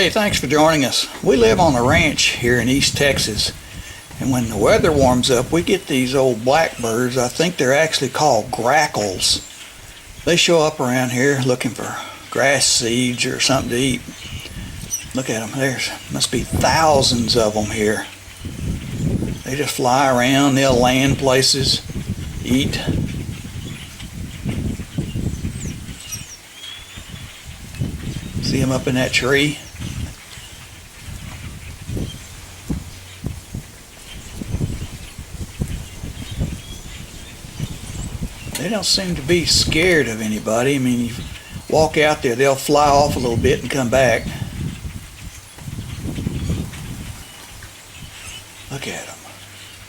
Hey, thanks for joining us. We live on a ranch here in East Texas, and when the weather warms up, we get these old blackbirds. I think they're actually called grackles. They show up around here looking for grass seeds or something to eat. Look at them. There's must be thousands of them here. They just fly around. They'll land places, eat. See them up in that tree? They don't seem to be scared of anybody. I mean, you walk out there, they'll fly off a little bit and come back. Look at them.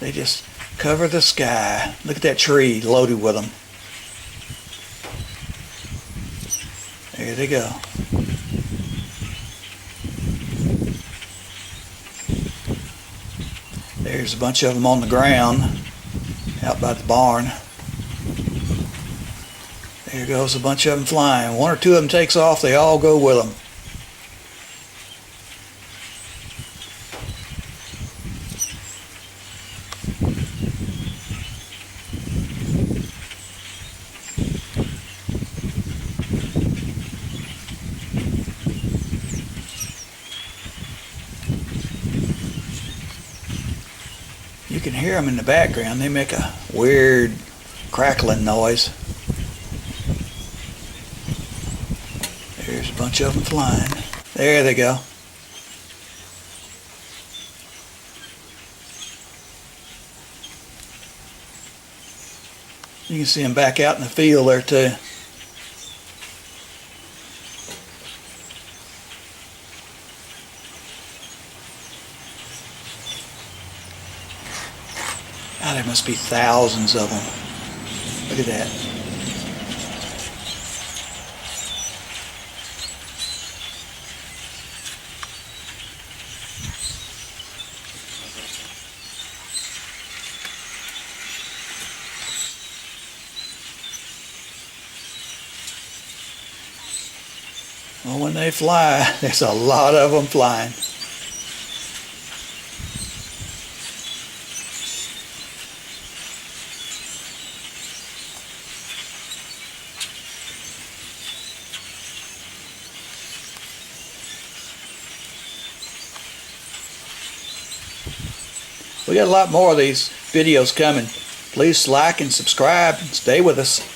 They just cover the sky. Look at that tree loaded with them. There they go. There's a bunch of them on the ground out by the barn. There goes a bunch of them flying. One or two of them takes off, they all go with them. You can hear them in the background. They make a weird crackling noise. There's a bunch of them flying. There they go. You can see them back out in the field there too. Ah, there must be thousands of them. Look at that. Well, when they fly, there's a lot of them flying. We got a lot more of these videos coming. Please like and subscribe and stay with us.